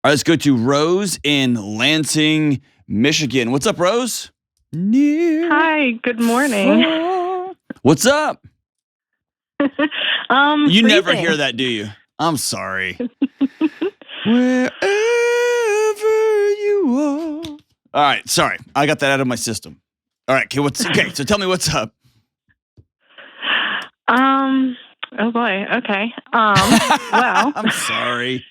All right, let's go to Rose in Lansing, Michigan. What's up, Rose? Hi, good morning. What's up? You freezing. never hear that, do you? I'm sorry. Wherever you are. All right, sorry. I got that out of my system. All right, okay, so tell me what's up. Oh boy, okay. Well. I'm sorry.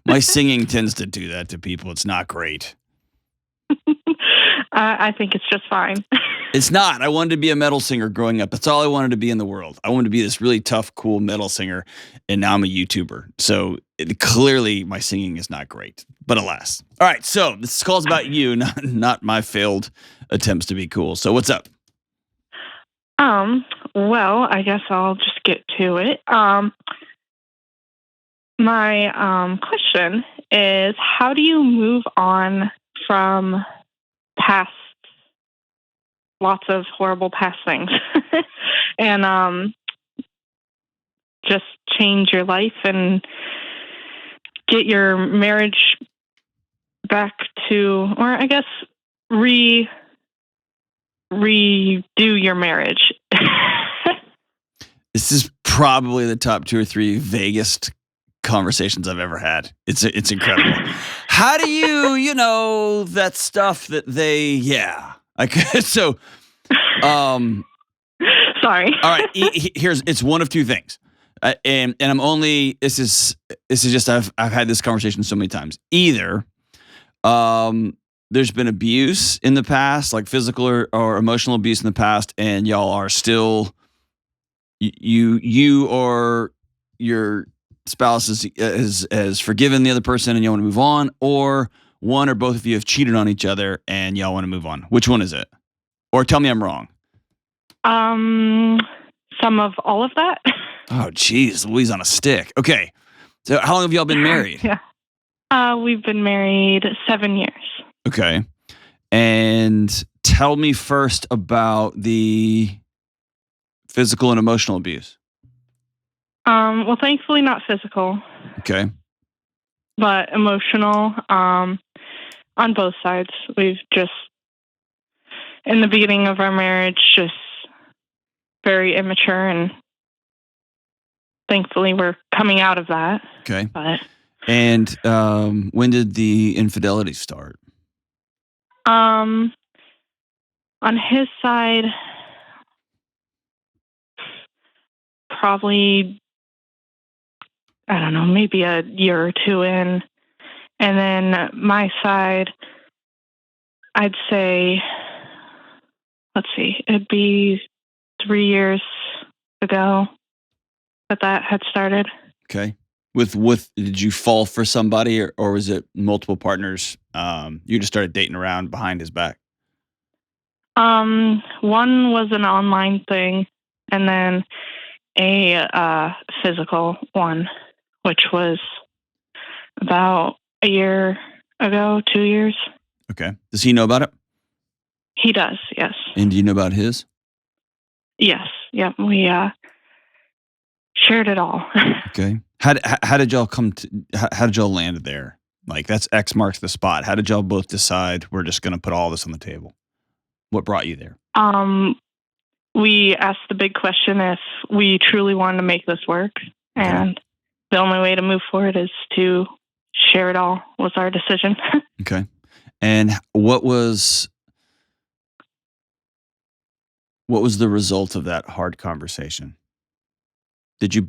My singing tends to do that to people. It's not great. I think it's just fine. It's not. I wanted to be a metal singer growing up. That's all I wanted to be in the world. I wanted to be this really tough, cool metal singer, and now I'm a YouTuber. So clearly my singing is not great, but alas. All right, so this call's about you, not my failed attempts to be cool. So what's up? Well, I guess I'll just get to it. My question is, how do you move on from lots of horrible past things and just change your life and get your marriage back to, or I guess redo your marriage? This is probably the top 2 or 3 vaguest conversations I've ever had. It's incredible. How do you that stuff that so sorry. All right, it's one of 2 things. And I'm only this is just I've had this conversation so many times. Either there's been abuse in the past, like physical or emotional abuse in the past, and y'all are still you or your spouse has forgiven the other person and you want to move on, or one or both of you have cheated on each other and y'all want to move on. Which one is it? Or tell me I'm wrong. Some of all of that. Oh, geez, Louise on a stick. Okay, so how long have y'all been married? Yeah, we've been married 7 years. Okay, and tell me first about the physical and emotional abuse. Well, thankfully not physical. Okay. But emotional, on both sides. We've just, in the beginning of our marriage, just very immature, and thankfully we're coming out of that. Okay. But and when did the infidelity start? On his side, probably, I don't know, maybe a year or 2 in. And then my side, I'd say, let's see, it'd be 3 years ago that had started. Okay. With did you fall for somebody or was it multiple partners? You just started dating around behind his back? One was an online thing, and then a physical one, which was about a year ago, 2 years. Okay. Does he know about it? He does, yes. And do you know about his? Yes. Yep. We shared it all. Okay. How did y'all how did y'all land there? Like, that's X marks the spot. How did y'all both decide we're just going to put all this on the table? What brought you there? We asked the big question if we truly wanted to make this work. Okay. And the only way to move forward is to share it all, was our decision. Okay. And what was the result of that hard conversation? Did you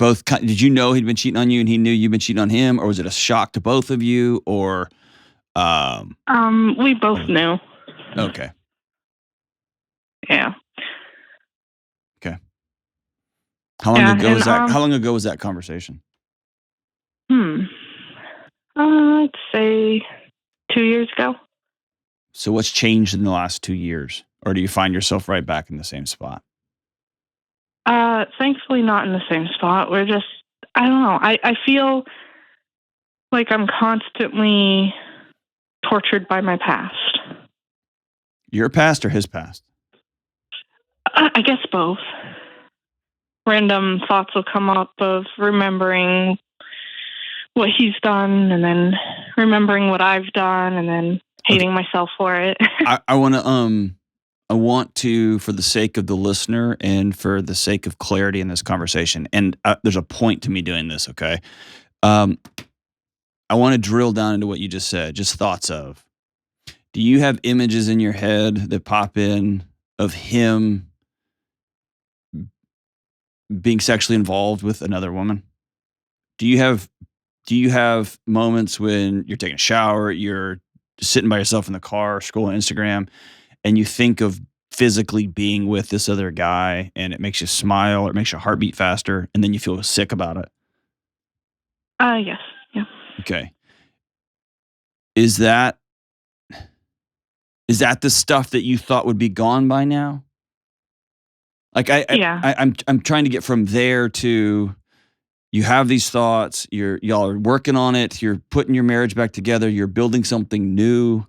know he'd been cheating on you and he knew you'd been cheating on him, or was it a shock to both of you, or we both knew. Okay. Yeah. Okay. How long ago was that conversation? I'd say 2 years ago. So what's changed in the last 2 years? Or do you find yourself right back in the same spot? Thankfully not in the same spot. We're just, I don't know. I feel like I'm constantly tortured by my past. Your past or his past? I guess both. Random thoughts will come up of remembering what he's done and then remembering what I've done and then hating myself for it. I want to, for the sake of the listener and for the sake of clarity in this conversation, and there's a point to me doing this, okay? I want to drill down into what you just said, just thoughts of. Do you have images in your head that pop in of him being sexually involved with another woman? Do you have moments when you're taking a shower, you're sitting by yourself in the car, scrolling Instagram, and you think of physically being with this other guy and it makes you smile or it makes your heart beat faster and then you feel sick about it? Yes. Yeah. Okay. Is that the stuff that you thought would be gone by now? Like I'm trying to get from there to, you have these thoughts, y'all are working on it, you're putting your marriage back together, you're building something new,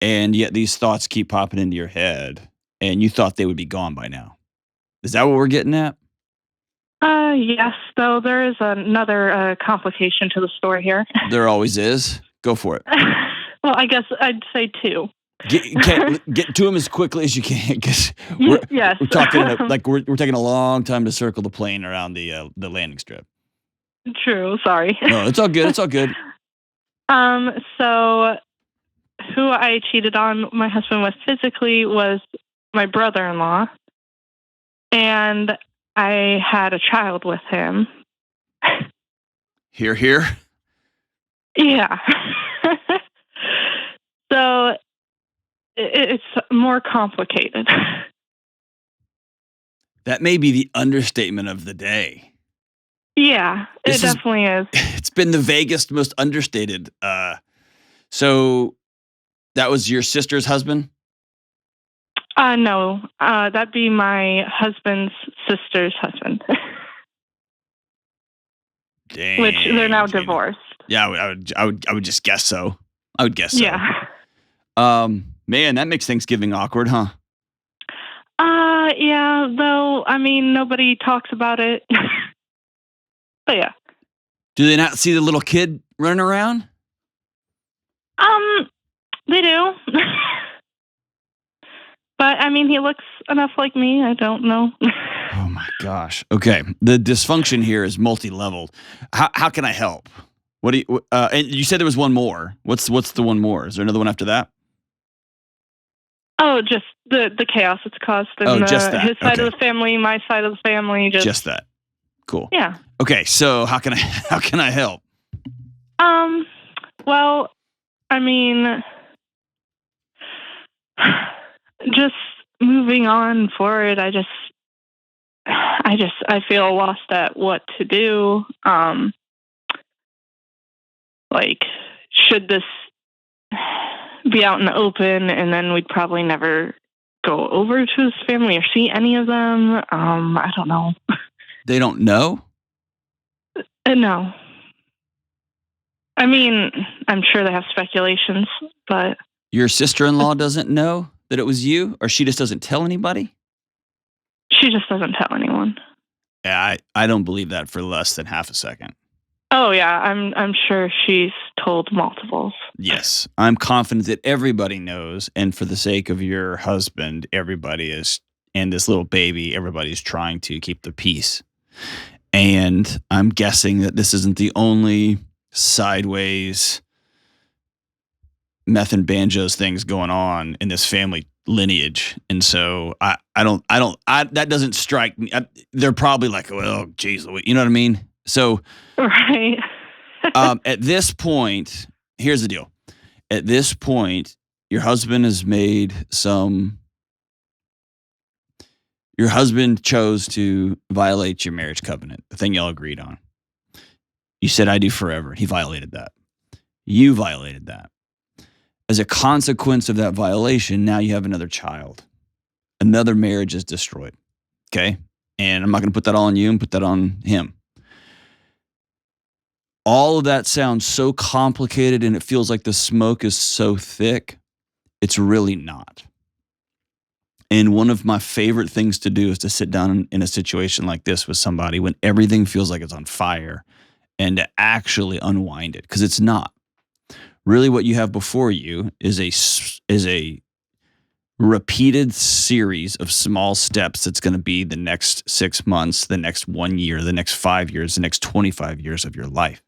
and yet these thoughts keep popping into your head, and you thought they would be gone by now. Is that what we're getting at? Yes, though there is another complication to the story here. There always is. Go for it. Well, I guess I'd say two. Get to them as quickly as you can, because we're talking we're taking a long time to circle the plane around the landing strip. True. Sorry. No, it's all good. It's all good. So who I cheated on my husband with physically was my brother-in-law, and I had a child with him. Hear, hear. Yeah. So it's more complicated. That may be the understatement of the day. Yeah, it definitely is. It's been the vaguest, most understated. So that was your sister's husband? No, that'd be my husband's sister's husband. Dang, which they're now divorced. Yeah, I would just guess so. I would guess so. Yeah. Man, that makes Thanksgiving awkward, huh? Yeah, though, I mean, nobody talks about it. But yeah. Do they not see the little kid running around? They do. But, I mean, he looks enough like me. I don't know. Oh, my gosh. Okay. The dysfunction here is multi-leveled. How can I help? What do you, and you said there was one more. What's the one more? Is there another one after that? Oh, just the chaos it's caused. And, just that. His side of the family, my side of the family. Just that. Cool. Yeah. Okay. So how can I help? Well, I mean, just moving on forward, I feel lost at what to do. Like, should this be out in the open, and then we'd probably never go over to his family or see any of them? I don't know. They don't know? No. I mean, I'm sure they have speculations, but... Your sister-in-law doesn't know that it was you, or she just doesn't tell anybody? She just doesn't tell anyone. Yeah, I don't believe that for less than half a second. Oh yeah, I'm sure she's told multiples. Yes, I'm confident that everybody knows, and for the sake of your husband, everybody is, and this little baby, everybody's trying to keep the peace. And I'm guessing that this isn't the only sideways meth and banjos things going on in this family lineage. And so that doesn't strike me. They're probably like, well, geez, you know what I mean? So, right. At this point, here's the deal. At this point, your husband chose to violate your marriage covenant, the thing y'all agreed on. You said, I do forever. He violated that. You violated that. As a consequence of that violation, now you have another child. Another marriage is destroyed. Okay? And I'm not going to put that all on you and put that on him. All of that sounds so complicated, and it feels like the smoke is so thick. It's really not. And one of my favorite things to do is to sit down in a situation like this with somebody when everything feels like it's on fire and to actually unwind it, because it's not. Really what you have before you is a repeated series of small steps that's going to be the next 6 months, the next 1 year, the next 5 years, the next 25 years of your life.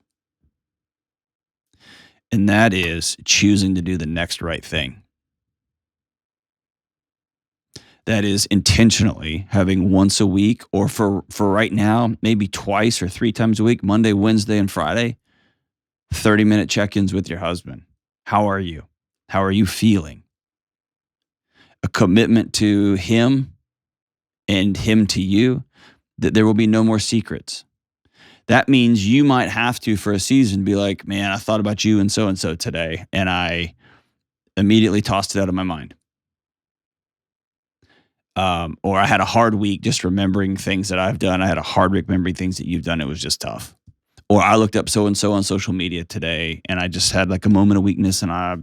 And that is choosing to do the next right thing. That is intentionally having once a week, or for right now, maybe twice or 3 times a week, Monday, Wednesday, and Friday, 30-minute check-ins with your husband. How are you? How are you feeling? A commitment to him and him to you, that there will be no more secrets. That means you might have to, for a season, be like, man, I thought about you and so today, and I immediately tossed it out of my mind. Or I had a hard week just remembering things that I've done. I had a hard week remembering things that you've done. It was just tough. Or I looked up so-and-so on social media today, and I just had like a moment of weakness, and I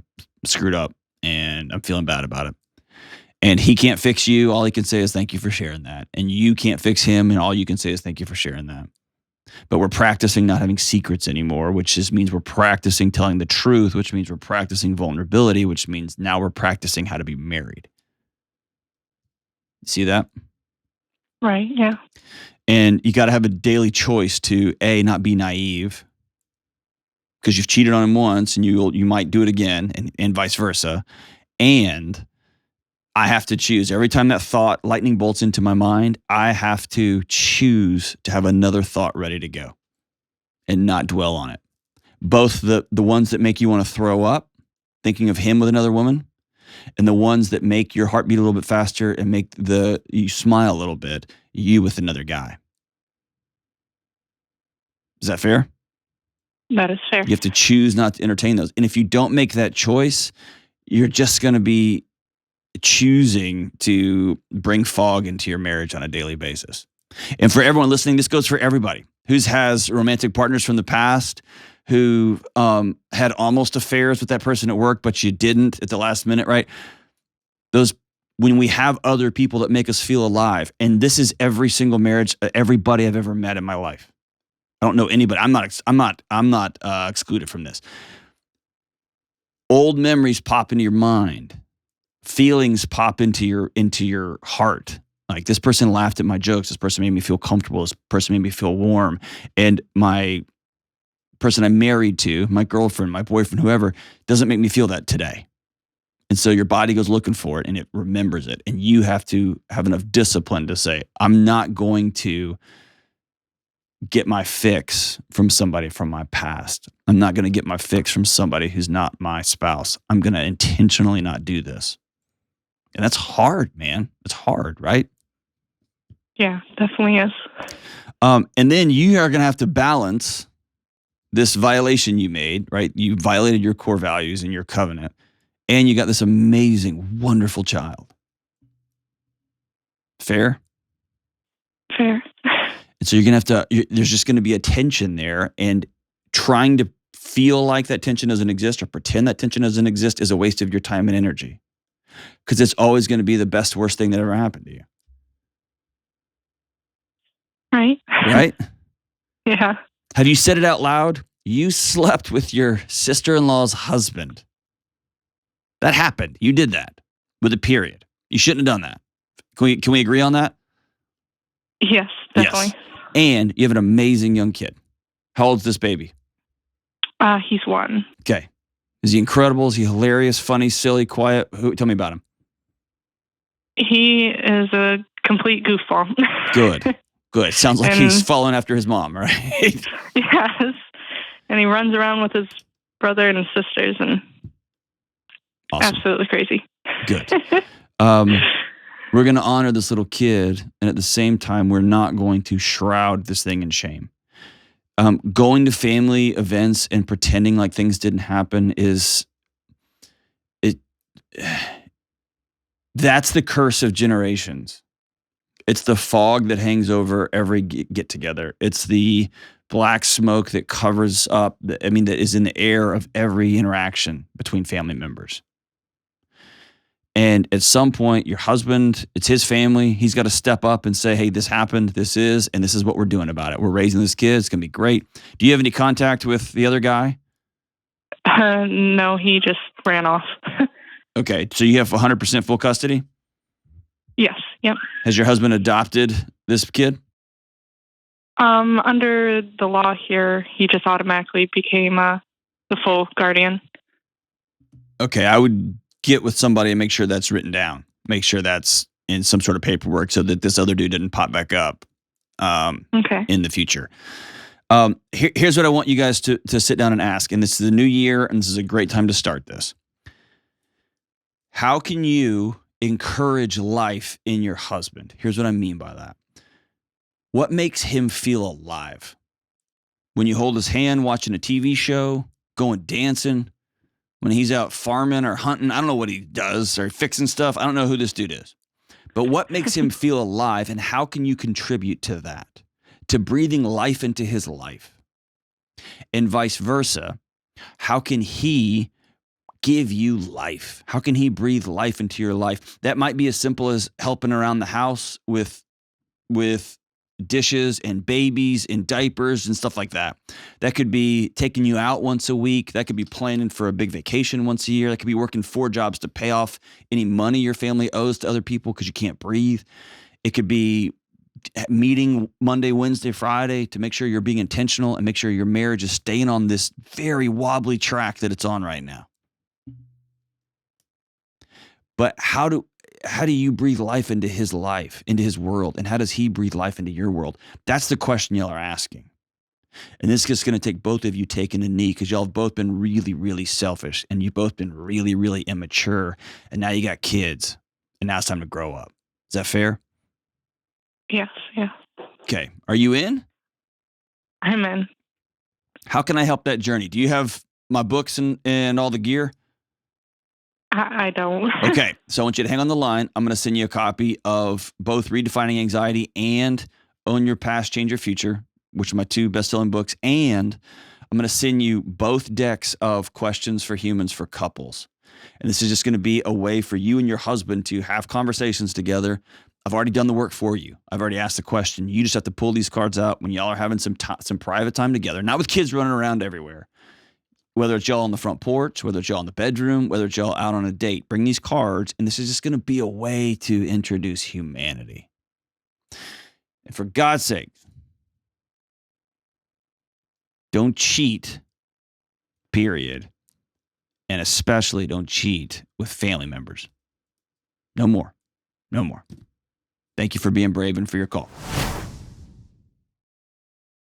screwed up, and I'm feeling bad about it. And he can't fix you. All he can say is thank you for sharing that. And you can't fix him, and all you can say is thank you for sharing that. But we're practicing not having secrets anymore, which just means we're practicing telling the truth, which means we're practicing vulnerability, which means now we're practicing how to be married. See that? Right, yeah. And you got to have a daily choice to, A, not be naive, because you've cheated on him once and you might do it again, and vice versa. And I have to choose. Every time that thought lightning bolts into my mind, I have to choose to have another thought ready to go and not dwell on it. Both the ones that make you want to throw up, thinking of him with another woman, and the ones that make your heart beat a little bit faster and make you smile a little bit, you with another guy. Is that fair? That is fair. You have to choose not to entertain those. And if you don't make that choice, you're just going to be choosing to bring fog into your marriage on a daily basis. And for everyone listening, this goes for everybody who has romantic partners from the past, who had almost affairs with that person at work, but you didn't at the last minute, right? When we have other people that make us feel alive, and this is every single marriage, everybody I've ever met in my life. I don't know anybody. I'm not excluded from this. Old memories pop into your mind. Feelings pop into your heart. Like, this person laughed at my jokes. This person made me feel comfortable. This person made me feel warm. And my person I'm married to, my girlfriend, my boyfriend, whoever, doesn't make me feel that today. And so your body goes looking for it, and it remembers it. And you have to have enough discipline to say, I'm not going to get my fix from somebody from my past. I'm not going to get my fix from somebody who's not my spouse. I'm going to intentionally not do this. And that's hard, man. It's hard, right? Yeah, definitely is. And then you are going to have to balance this violation you made, right? You violated your core values and your covenant, and you got this amazing, wonderful child. Fair? Fair. And so you're going to have to, there's just going to be a tension there, and trying to feel like that tension doesn't exist or pretend that tension doesn't exist is a waste of your time and energy. Because it's always going to be the best, worst thing that ever happened to you. Right? Right? Yeah. Have you said it out loud? You slept with your sister-in-law's husband. That happened. You did that with a period. You shouldn't have done that. Can we agree on that? Yes, definitely. Yes. And you have an amazing young kid. How old's this baby? He's 1. Okay. Is he incredible? Is he hilarious, funny, silly, quiet? Tell me about him. He is a complete goofball. Good. Good. Sounds like he's following after his mom, right? Yes. And he runs around with his brother and his sisters, and awesome. Absolutely crazy. Good. We're going to honor this little kid, and at the same time, we're not going to shroud this thing in shame. Going to family events and pretending like things didn't happen that's the curse of generations. It's the fog that hangs over every get together. It's the black smoke that covers up, that is in the air of every interaction between family members. And at some point, your husband, it's his family. He's got to step up and say, hey, this happened, and this is what we're doing about it. We're raising this kid. It's going to be great. Do you have any contact with the other guy? No, he just ran off. Okay, so you have 100% full custody? Yes. Yep. Has your husband adopted this kid? Under the law here, he just automatically became the full guardian. Okay, I would get with somebody and make sure that's written down. Make sure that's in some sort of paperwork so that this other dude didn't pop back up Okay. in the future. Here's what I want you guys to sit down and ask, and this is the new year, and this is a great time to start this. How can you encourage life in your husband? Here's what I mean by that. What makes him feel alive? When you hold his hand watching a TV show, going dancing, when he's out farming or hunting, I don't know what he does, or fixing stuff. I don't know who this dude is. But what makes him feel alive, and how can you contribute to that? To breathing life into his life. And vice versa, how can he give you life? How can he breathe life into your life? That might be as simple as helping around the house with dishes and babies and diapers and stuff like that. That could be taking you out once a week. That could be planning for a big vacation once a year. That could be working 4 jobs to pay off any money your family owes to other people because you can't breathe. It could be meeting Monday, Wednesday, Friday to make sure you're being intentional and make sure your marriage is staying on this very wobbly track that it's on right now. But how do you breathe life, into his world? And how does he breathe life into your world? That's the question y'all are asking. And this is just going to take both of you taking a knee because y'all have both been really, really selfish and you've both been really, really immature. And now you got kids and now it's time to grow up. Is that fair? Yes. Yeah. Okay. Are you in? I'm in. How can I help that journey? Do you have my books and all the gear? I don't. Okay, so I want you to hang on the line. I'm going to send you a copy of both Redefining Anxiety and Own Your Past, Change Your Future, which are my 2 best-selling books. And I'm going to send you both decks of questions for humans for couples. And this is just going to be a way for you and your husband to have conversations together. I've already done the work for you. I've already asked the question. You just have to pull these cards out when y'all are having some private time together, not with kids running around everywhere. Whether it's y'all on the front porch, whether it's y'all in the bedroom, whether it's y'all out on a date, bring these cards, and this is just going to be a way to introduce humanity. And for God's sake, don't cheat, period. And especially don't cheat with family members. No more. No more. Thank you for being brave and for your call.